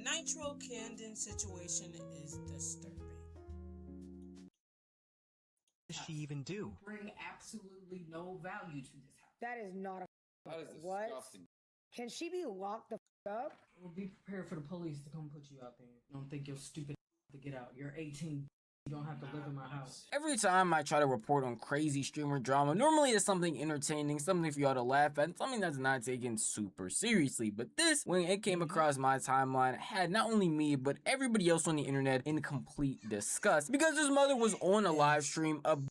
Nitro Camden situation is disturbing. What does she even do? Bring absolutely no value to this house. That is not a. That is What? disgusting. Can she be locked the up? Well, be prepared for the police to come put you out there. Don't think you're stupid to get out. You're 18. You don't have to live in my house. Every time I try to report on crazy streamer drama, normally it's something entertaining, something for y'all to laugh at, something that's not taken super seriously. But this, when it came across my timeline, had not only me, but everybody else on the internet in complete disgust because his mother was on a live stream of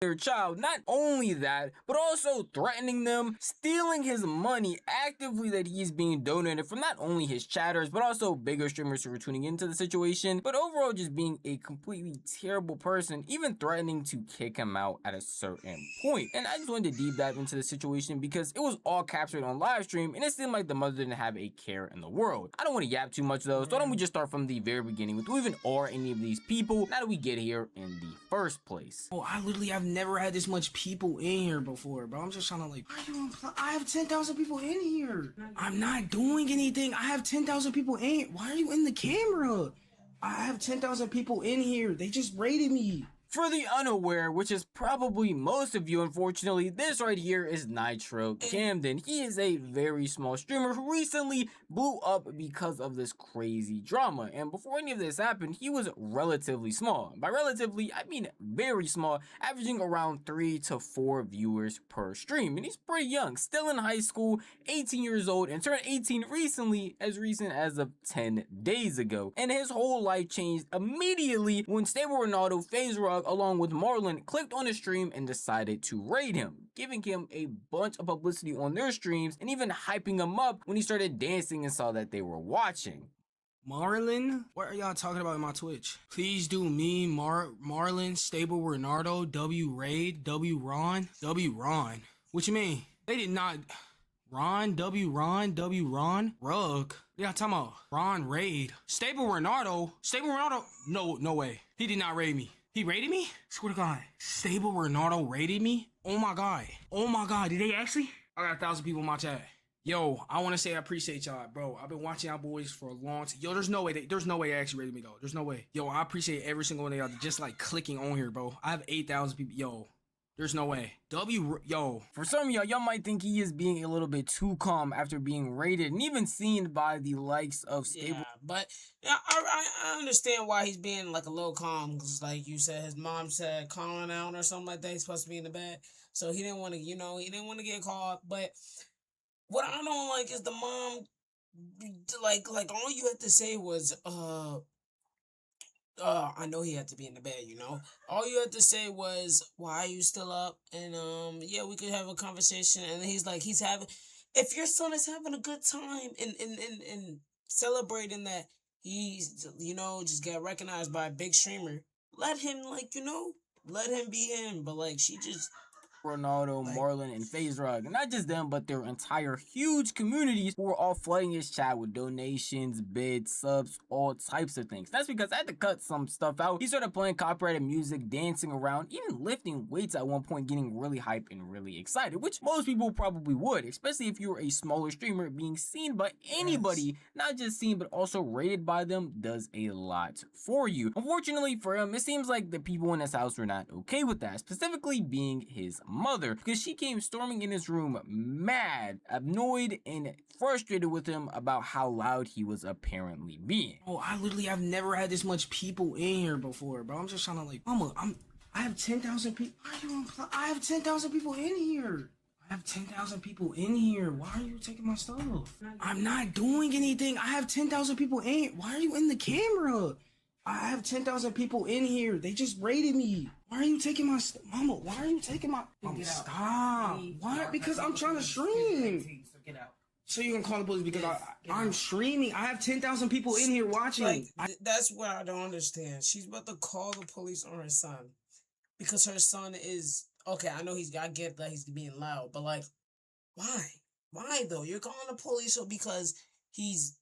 their child. Not only that, but also threatening them, stealing his money actively that he's being donated from not only his chatters, but also bigger streamers who were tuning into the situation, but overall just being a completely terrible person, even threatening to kick him out at a certain point. And I just wanted to deep dive into the situation because it was all captured on live stream and it seemed like the mother didn't have a care in the world. I don't want to yap too much though, so why don't we just start from the very beginning with who even are any of these people, how do we get here in the first place? Oh, I literally have never had this much people in here before, bro. I'm just trying to like, I have 10,000 people in here. I'm not doing anything. I have 10,000 people in here. Why are you in the camera? I have 10,000 people in here. They just raided me. For the unaware, which is probably most of you, unfortunately, this right here is Nitro Camden. He is a very small streamer who recently blew up because of this crazy drama. And before any of this happened, he was relatively small. By relatively, I mean very small, averaging around 3 to 4 viewers per stream. And he's pretty young, still in high school, 18 years old, and turned 18 recently, as recent as of 10 days ago. And his whole life changed immediately when Stable Ronaldo, FaZe Rug, along with Marlon, clicked on the stream and decided to raid him, giving him a bunch of publicity on their streams and even hyping him up when he started dancing and saw that they were watching. Marlon? What are y'all talking about in my Twitch? Please do me, Marlon, Stable Ronaldo, W Raid, W Ron. What you mean? They did not... W Ron, Rug. Yeah, talking about Ron Raid. Stable Ronaldo? No way. He did not raid me. He raided me? Swear to God. Stable Ronaldo raided me? Oh my God. Did they actually? I got 1,000 people in my chat. Yo, I want to say I appreciate y'all, bro. I've been watching y'all boys for a long time. Yo, there's no way they actually raided me, though. There's no way. Yo, I appreciate every single one of y'all just like clicking on here, bro. I have 8,000 people. Yo, there's no way. For some of y'all might think he is being a little bit too calm after being raided and even seen by the likes of Stable. Yeah, but yeah, I understand why he's being like a little calm, because like you said, his mom said calling out or something like that. He's supposed to be in the bed, so he didn't want to, he didn't want to get caught. But what I don't like is the mom, like all you had to say was, I know he had to be in the bed, All you had to say was, why are you still up? And, yeah, we could have a conversation. And he's like, if your son is having a good time and celebrating that he's, just got recognized by a big streamer, let him, let him be him. But, she just... Ronaldo, Marlon, and FaZe Rug. And not just them, but their entire huge communities who were all flooding his chat with donations, bids, subs, all types of things. That's because I had to cut some stuff out. He started playing copyrighted music, dancing around, even lifting weights at one point, getting really hyped and really excited, which most people probably would, especially if you were a smaller streamer. Being seen by anybody, not just seen, but also rated by them, does a lot for you. Unfortunately for him, it seems like the people in his house were not okay with that, specifically being his mother, because she came storming in his room mad, annoyed, and frustrated with him about how loud he was apparently being. Oh, I literally have never had this much people in here before, bro. I'm just trying to like, I have 10,000 people. I have 10,000 people in here. I have 10,000 people in here. Why are you taking my stuff? I'm not doing anything. I have 10,000 people in here. Why are you in the camera? I have 10,000 people in here. They just raided me. Why are you taking my Mama, why are you taking my... Mama, stop. Why? Because I'm trying to stream. Get out. So you can call the police because I'm streaming. I have 10,000 people in here watching. That's what I don't understand. She's about to call the police on her son because her son is... Okay, I know I get that he's being loud, but why? Why though? You're calling the police because he's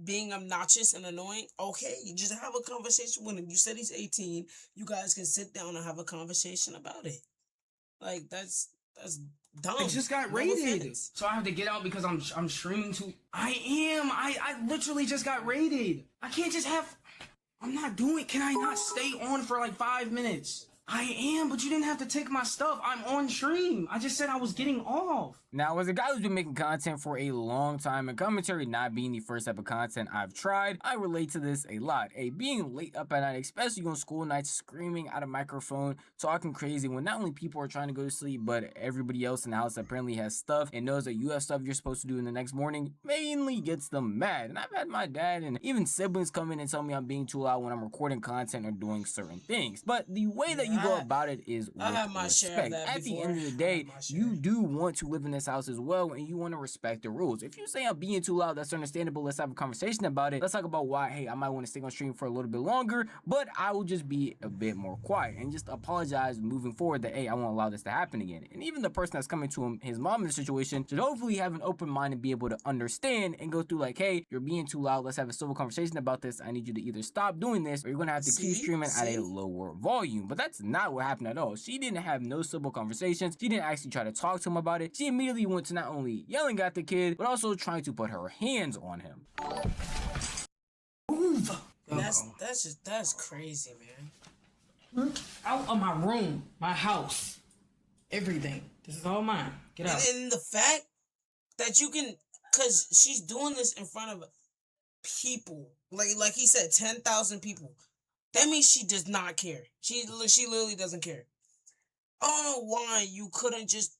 being obnoxious and annoying. Okay, you just have a conversation with him. You said he's 18. You guys can sit down and have a conversation about it. That's dumb. I just got No raided. offense. So I have to get out because I'm streaming to. I literally just got raided. I can't just have. I'm not doing. Can I not stay on for like 5 minutes? I am, but you didn't have to take my stuff. I'm on stream. I just said I was getting off. Now, as a guy who's been making content for a long time, and commentary not being the first type of content I've tried, I relate to this a lot. Being late up at night, especially on school nights, screaming at a microphone, talking crazy when not only people are trying to go to sleep, but everybody else in the house apparently has stuff and knows that you have stuff you're supposed to do in the next morning, mainly gets them mad. And I've had my dad and even siblings come in and tell me I'm being too loud when I'm recording content or doing certain things. But the way that you go about it is with I have my share of respect. that At the before. end of the I day, have my share. you do want to live in this house as well, and you want to respect the rules. If you say I'm being too loud, that's understandable. Let's have a conversation about it. Let's talk about why, hey, I might want to stay on stream for a little bit longer, but I will just be a bit more quiet and just apologize moving forward that, hey, I won't allow this to happen again. And even the person that's coming to him, his mom in the situation, should hopefully have an open mind and be able to understand and go through like, hey, you're being too loud. Let's have a civil conversation about this. I need you to either stop doing this or you're going to have to keep streaming at a lower volume. But that's not what happened at all. She didn't have no civil conversations. She didn't actually try to talk to him about it. She immediately went to not only yelling at the kid, but also trying to put her hands on him. Move. That's crazy, man. Out of my room, my house, everything. This is all mine. Get out. And the fact that you can, cause she's doing this in front of people, like he said, 10,000 people. That means she does not care. She literally doesn't care. I don't know why you couldn't just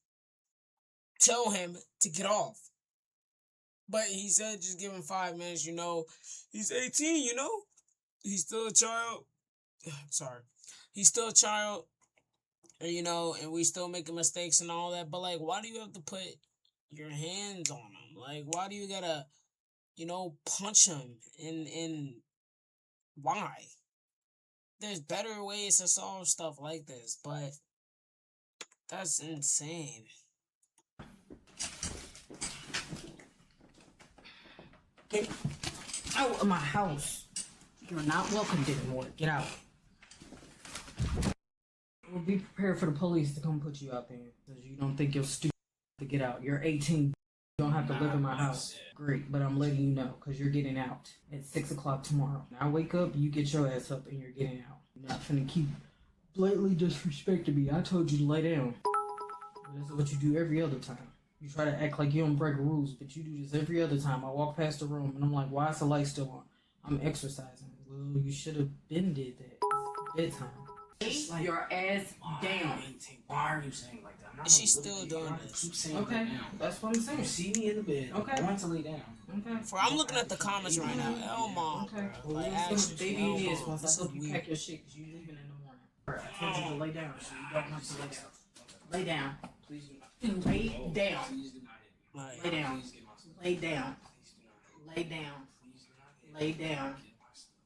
tell him to get off. But he said just give him 5 minutes, you know. He's 18, you know. He's still a child. Sorry. He's still a child. And, you know, and we still making mistakes and all that. But, like, why do you have to put your hands on him? Like, why do you gotta, you know, punch him? And why? There's better ways to solve stuff like this, but that's insane. Get out of my house. You're not welcomed anymore. Get out. Well, be prepared for the police to come put you out there. Because you don't think you're stupid to get out. You're 18. You don't have to live in my house. Great, but I'm letting you know because you're getting out at 6 o'clock tomorrow. Now wake up, you get your ass up, and you're getting out. You're not finna keep blatantly disrespecting me. I told you to lay down. This is what you do every other time. You try to act like you don't break rules, but you do this every other time. I walk past the room and I'm like, why is the light still on? I'm exercising. Well, you should have been did that. It's bedtime. Just like, your ass down. Why are you saying like that? I'm not She's gonna still look at you. doing I this. keep saying Okay, that now. that's what I'm saying. You see me in the bed. Okay. I'm going to lay down. Okay. For I'm looking at the comments right now. Oh, mom. Okay. Bro. Like, Well, actually, baby oh, it is. mom, Once this I hope is you weird. pack your shit because you're leaving in the morning. I told you to lay down, so you don't want to lay down. Lay down. Please do not. Lay down. Please do not hit me. Like, Lay down. Please get my stuff. Lay down. Please do not. Lay down. Please do not hit me. Lay down.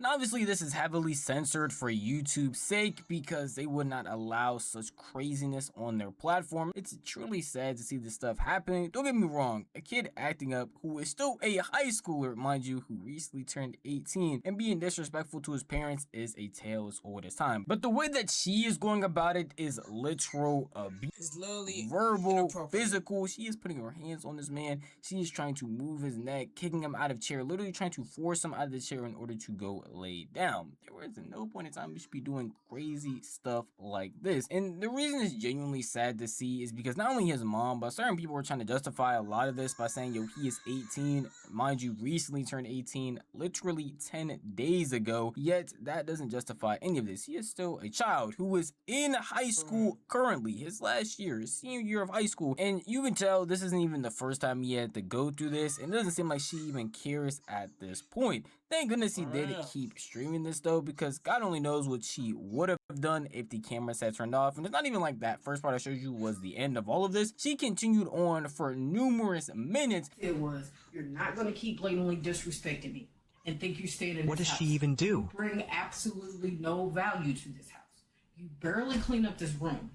Now, obviously, this is heavily censored for YouTube's sake because they would not allow such craziness on their platform. It's truly sad to see this stuff happening. Don't get me wrong, a kid acting up who is still a high schooler, mind you, who recently turned 18 and being disrespectful to his parents is a tale as old as time. But the way that she is going about it is literal abuse. it's literally Verbal, inappropriate. physical. She is putting her hands on this man. She is trying to move his neck, kicking him out of chair, literally trying to force him out of the chair in order to go lay down. There was no point in time we should be doing crazy stuff like this. And the reason it's genuinely sad to see is because not only his mom, but certain people were trying to justify a lot of this by saying, yo, he is 18. Mind you, recently turned 18, literally 10 days ago. Yet that doesn't justify any of this. He is still a child who is in high school currently, his last year, his senior year of high school. And you can tell this isn't even the first time he had to go through this. And it doesn't seem like she even cares at this point. Thank goodness he did keep streaming this though, because God only knows what she would have done if the cameras had turned off. And it's not even like that first part I showed you was the end of all of this. She continued on for numerous minutes. It was, you're not going to keep blatantly disrespecting me and think you stayed in What this does house. she even do? You bring absolutely no value to this house. You barely clean up this room.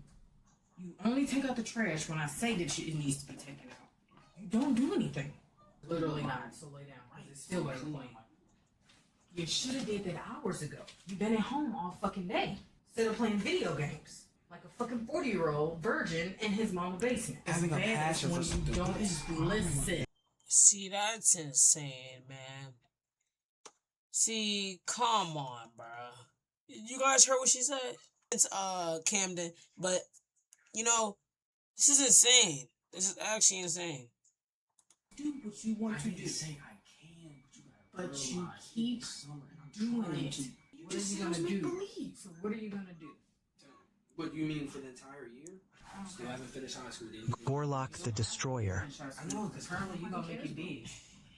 You only take out the trash when I say that it needs to be taken out. You don't do anything. Literally not. So lay down. It's still very clean. You should have did that hours ago. You've been at home all fucking day instead of playing video games. like a fucking 40-year-old virgin in his mama basement. It's Having a bad passion when for you don't stupidness. listen. See, that's insane, man. See, come on, bro. You guys heard what she said? It's Camden, but you know, this is insane. This is actually insane. Do what you want to do, Say I can, but you keep doing it. What are you gonna do? So what are you gonna do? What you mean for the entire year? Still haven't finished high school, did you? Gorlock the Destroyer. I know, because apparently you're gonna make it big.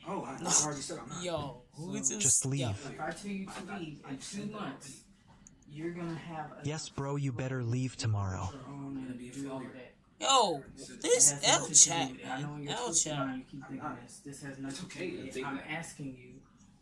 Oh, I already said I'm not. Yo, who is this? Just leave. Yo, If I tell you to leave in 2 months, you're gonna have a Yes, bro, you better leave tomorrow. own and do all of that. yo, this It has L nothing to chat, do with it. I know man. in your L twisted chat. mind you keep thinking this. This has nothing okay, to do with think it. I'm that. asking you,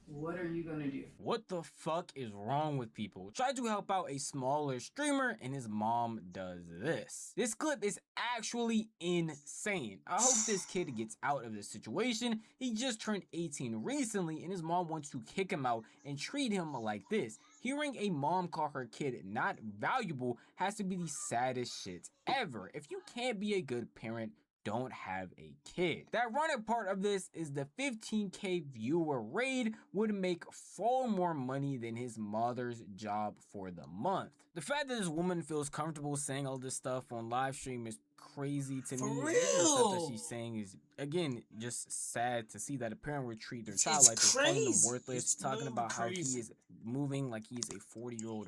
what are you gonna do? What the fuck is wrong with people? Try to help out a smaller streamer and his mom does this. This clip is actually insane. I hope this kid gets out of this situation. He just turned 18 recently and his mom wants to kick him out and treat him like this. Hearing a mom call her kid not valuable has to be the saddest shit ever. If you can't be a good parent, don't have a kid. The ironic part of this is the 15K viewer raid would make far more money than his mother's job for the month. The fact that this woman feels comfortable saying all this stuff on live stream is crazy to For me. real? The stuff that she's saying is, again, just sad to see that a parent would treat their child It's like they're calling them crazy. worthless, It's talking literally about how he crazy. is moving like he's a 40-year-old.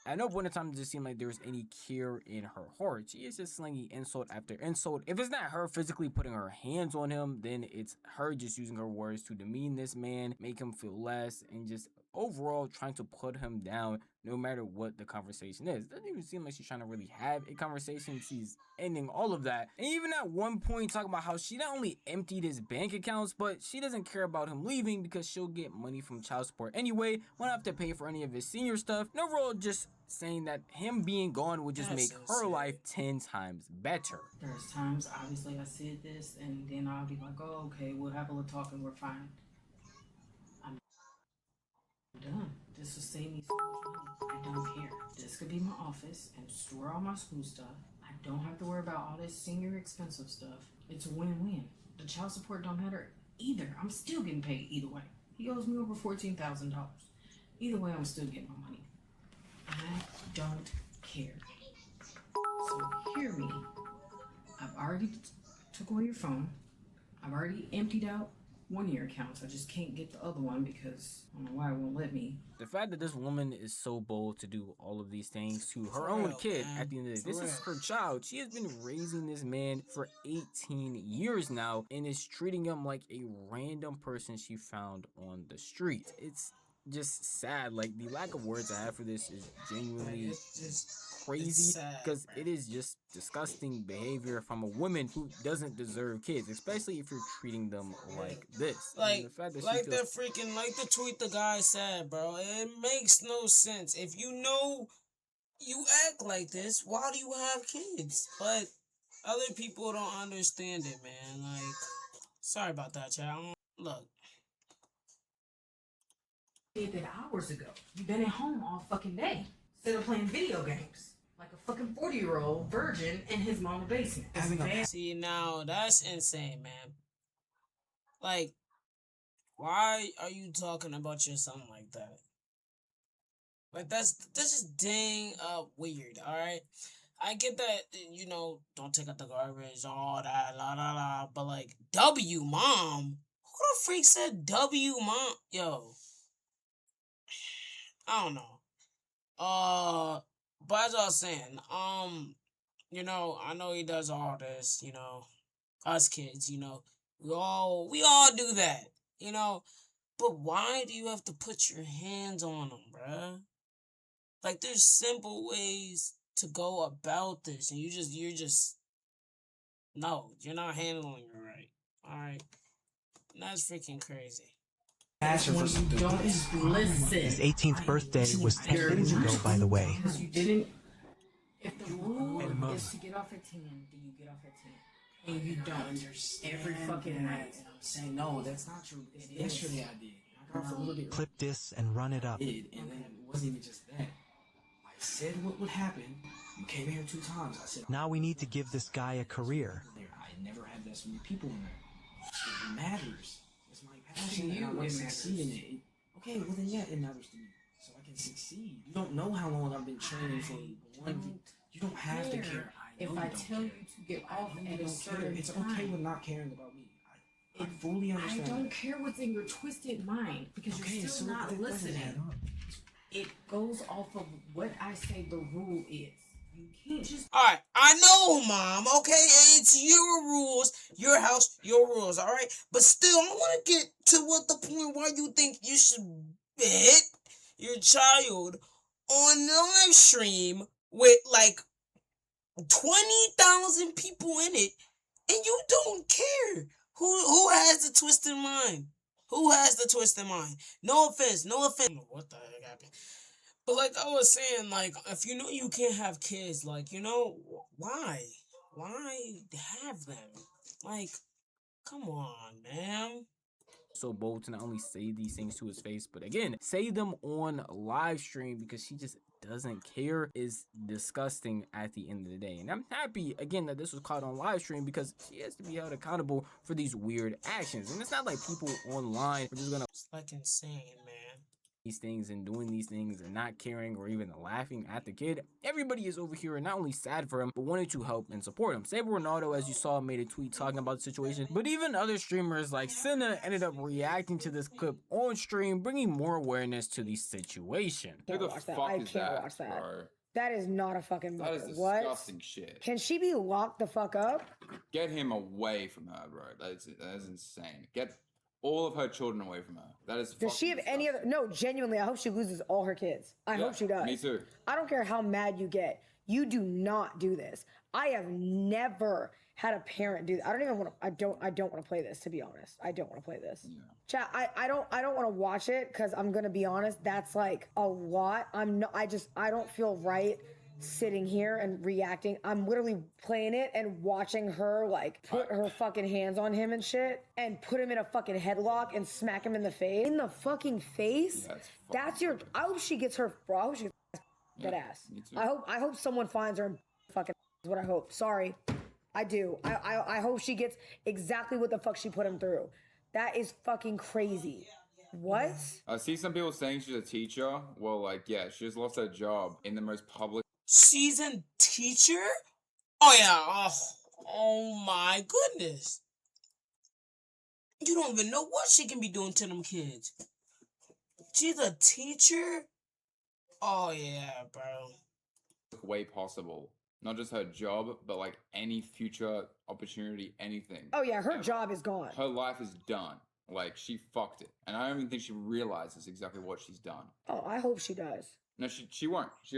At no point in time does it seem like there's any care in her heart. She is just slinging insult after insult. If it's not her physically putting her hands on him, then it's her just using her words to demean this man, make him feel less, and just overall trying to put him down no matter what the conversation is. Doesn't even seem like she's trying to really have a conversation. She's ending all of that. And even at one point talking about how she not only emptied his bank accounts, but she doesn't care about him leaving because she'll get money from child support anyway, won't have to pay for any of his senior stuff. And overall just saying that him being gone would just That's make her insane. life 10 times better. There's times, obviously, I said this, and then I'll be like, oh, okay, we'll have a little talk and we're fine. I'm done. This will save me so much money. I don't care. This could be my office and store all my school stuff. I don't have to worry about all this senior expensive stuff. It's a win-win. The child support don't matter either. I'm still getting paid either way. He owes me over $14,000. Either way, I'm still getting my money. I don't care. So hear me. I've already took away your phone. I've already emptied out one of your accounts. I just can't get the other one because I don't know why it won't let me. The fact that this woman is so bold to do all of these things to her For own real, kid man. at the end of the day, For this is real. her child. She has been raising this man for 18 years now and is treating him like a random person she found on the street. It's just sad. Like, the lack of words I have for this is genuinely It's just crazy sad, because bro. it is just disgusting behavior from a woman who doesn't deserve kids, especially if you're treating them like this. And Like, the fact that she like feels the freaking, like the tweet the guy said, bro. It makes no sense. If you know you act like this, why do you have kids? But other people don't understand it, man. Like, sorry about that, child. Look, Did that hours ago. You've been at home all fucking day instead of playing video games. Like a fucking 40-year-old virgin in his mama basement. It's Having a bad. see now that's insane, man. Like, why are you talking about your son like that? Like this is dang weird. All right, I get that, you know, don't take out the garbage, all that, la la la. But like, W mom, who the freak said W mom? Yo, I don't know. But as I was saying, you know, I know he does all this, you know, us kids, you know, we all do that, you know, but why do you have to put your hands on them, bruh? Like, there's simple ways to go about this, and no, you're not handling it right, alright? That's freaking crazy. passion for When you don't stupidness. listen. His 18th birthday was 10 days ago, by the way. Because you didn't. If the rule is to get off at 10, then you get off at 10. And you don't. Every fucking night. And I'm saying, no, that's not true. It is. Yesterday I did. I got off a little bit Clip this and run it up. early, and then it wasn't even just that. Like said what would happen. You came here 2 times. I said, Now we need to give this guy a career. I never had this many people in there. It matters. It's my To passion, and you, I want it to succeed in matters. it. Okay, well then yeah, it matters to me, so I can succeed. You don't know how long I've been training for one. You don't have to care. I know If you I don't tell care. you to get off I know you at a don't care. certain It's time, okay with not caring about me. I fully I understand. don't that. care what's in your twisted mind because Okay, you're still so not that doesn't add listening. up. It goes off of what I say the rule is. You can't just Alright, I know, Mom, okay? It's your rules, your house, your rules, alright? But still, I want to get to what the point why you think you should hit your child on live stream with like 20,000 people in it, and you don't care. Who has the twisted mind? Who has the twisted mind? No offense, no offense. I don't know what the heck happened. But like I was saying, like, if you know you can't have kids, like, you know, why? Why have them? Like, come on, man. So bold to not only say these things to his face, but again, say them on live stream because she just doesn't care is disgusting at the end of the day. And I'm happy again that this was caught on live stream because she has to be held accountable for these weird actions. And it's not like people online are just gonna It's like insane, man. these things and doing these things and not caring or even laughing at the kid. Everybody is over here and not only sad for him, but wanting to help and support him. Saber Ronaldo, as you saw, made a tweet talking about the situation, but even other streamers like Senna ended up reacting to this clip on stream, bringing more awareness to the situation. Who Who the watch that. fuck I is can't that, watch that. bro? That is not a fucking That is mother. What? disgusting shit. Can she be locked the fuck up? Get him away from her, bro. That is insane. Get all of her children away from her. That is. Does she have fucking any other? disgusting. No, genuinely, I hope she loses all her kids. I Yeah, hope she does. me too. I don't care how mad you get. You do not do this. I have never had a parent do that. I don't even want to. I don't want to play this. To be honest, I don't want to play this. Yeah. Chat. I don't want to watch it because I'm gonna be honest. That's like a lot. I'm not. I don't feel right sitting here and reacting. I'm literally playing it and watching her like put her fucking hands on him and shit and put him in a fucking headlock and smack him in the face. In the fucking face? Yeah, it's That's fucking your stupid. I hope she gets her bro. I hope she gets that Yeah, ass. me too. I hope someone finds her and fucking is what I hope. Sorry. I do. I hope she gets exactly what the fuck she put him through. That is fucking crazy. What? I see some people saying she's a teacher. Well, like, yeah, she just lost her job in the most public. She's a teacher? Oh yeah. Oh my goodness. You don't even know what she can be doing to them kids. She's a teacher? Oh yeah, bro. way possible. Not just her job, but like any future opportunity, anything. Oh yeah, her ever. job is gone. Her life is done. Like she fucked it, and I don't even think she realizes exactly what she's done. Oh, I hope she does. No, she won't. She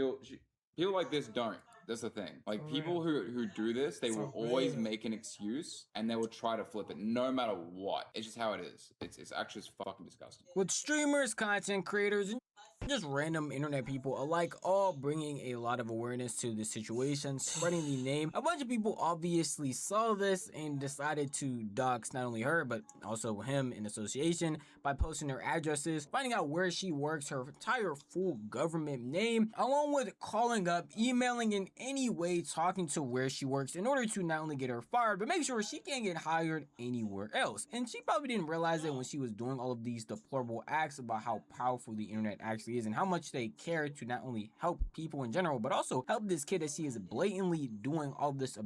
people like this don't. That's the thing. Like For people who do this, they For will always real. make an excuse and they will try to flip it no matter what. It's just how it is. It's actually just fucking disgusting. With streamers, content creators, and just random internet people alike all bringing a lot of awareness to the situation, spreading the name. A bunch of people obviously saw this and decided to dox not only her but also him in association by posting her addresses, finding out where she works, her entire full government name, along with calling up, emailing, in any way talking to where she works in order to not only get her fired but make sure she can't get hired anywhere else. And she probably didn't realize it when she was doing all of these deplorable acts about how powerful the internet actually is and how much they care to not only help people in general but also help this kid that she is blatantly doing all this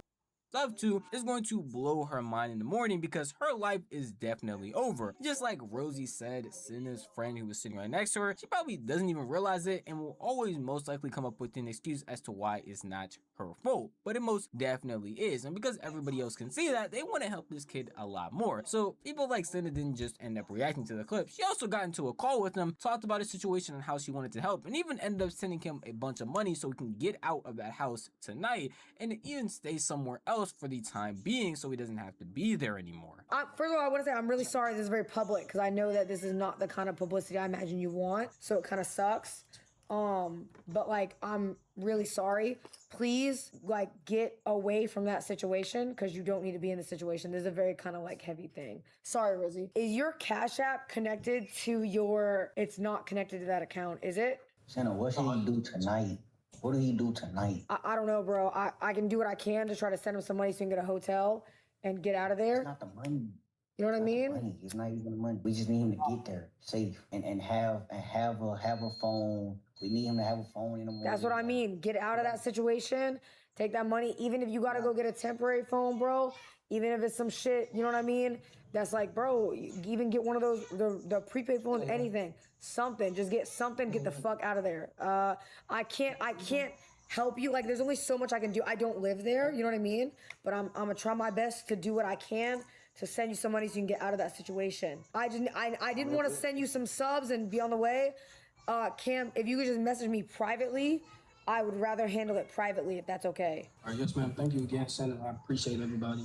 stuff to, is going to blow her mind in the morning because her life is definitely over. Just like Rosie said, Senna's friend who was sitting right next to her, she probably doesn't even realize it and will always most likely come up with an excuse as to why it's not her fault, but it most definitely is. And because everybody else can see that, they want to help this kid a lot more. So people like Senna didn't just end up reacting to the clip. She also got into a call with him, talked about his situation and how she wanted to help, and even ended up sending him a bunch of money so he can get out of that house tonight and even stay somewhere else for the time being so he doesn't have to be there anymore. First of all, I want to say I'm really sorry this is very public because I know that this is not the kind of publicity I imagine you want, so it kind of sucks. But like, I'm really sorry. Please, like, get away from that situation because you don't need to be in the situation. This is a very kind of like heavy thing. Sorry, Rosie. Is your Cash App connected to your? It's not connected to that account, is it? Shanna, what should he do tonight What did he do tonight? I don't know, bro. I can do what I can to try to send him some money so he can get a hotel and get out of there. It's not the money. You know what I mean? Money. It's not even the money. We just need him to get there safe and have a phone. We need him to have a phone in the morning. That's what I mean. Get out of that situation. Take that money. Even if you gotta go get a temporary phone, bro. Even if it's some shit, you know what I mean? That's like, bro, you even get one of those the prepaid phones, anything, something. Just get something. Get the fuck out of there. I can't help you. Like, there's only so much I can do. I don't live there. You know what I mean? But I'm gonna try my best to do what I can to send you some money so you can get out of that situation. I didn't want to send you some subs and be on the way. Cam, if you could just message me privately, I would rather handle it privately if that's okay. All right, yes, ma'am. Thank you again, Senator. I appreciate everybody.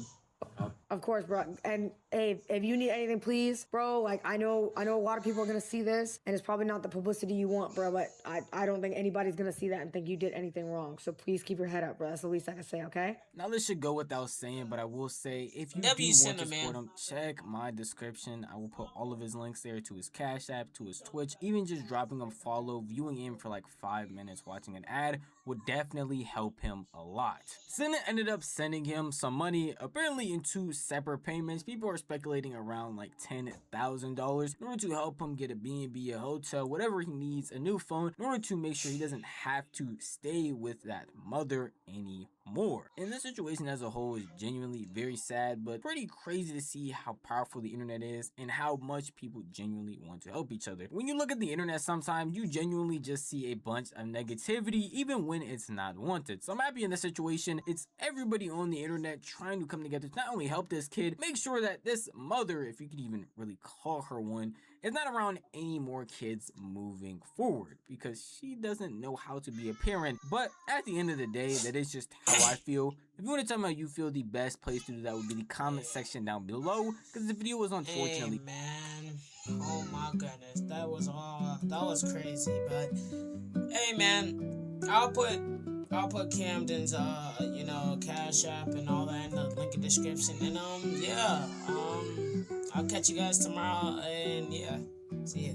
Of course, bro. And hey, if you need anything, please, bro. Like, I know a lot of people are gonna see this, and it's probably not the publicity you want, bro. But I don't think anybody's gonna see that and think you did anything wrong. So please keep your head up, bro. That's the least I can say, okay? Now this should go without saying, but I will say, if you do want to support him, check my description. I will put all of his links there, to his Cash App, to his Twitch. Even just dropping him follow, viewing him for like 5 minutes, watching an ad would definitely help him a lot. Senate ended up sending him some money, apparently in 2 separate payments. People are speculating around like $10,000 in order to help him get a B&B, a hotel, whatever he needs, a new phone, in order to make sure he doesn't have to stay with that mother anymore. And this situation as a whole is genuinely very sad, but pretty crazy to see how powerful the internet is and how much people genuinely want to help each other. When you look at the internet, sometimes you genuinely just see a bunch of negativity, even when it's not wanted. So I'm happy in this situation, it's everybody on the internet trying to come together to not only help this kid, make sure that this mother, if you could even really call her one, is not around any more kids moving forward, because she doesn't know how to be a parent. But at the end of the day, that is just how I feel. If you want to tell me how you feel, the best place to do that would be the comment section down below, because the video was unfortunately... Hey, man. Oh my goodness. That was crazy. But hey, man, I'll put Camden's Cash App and all that in the link in the description. And I'll catch you guys tomorrow, and yeah, see ya.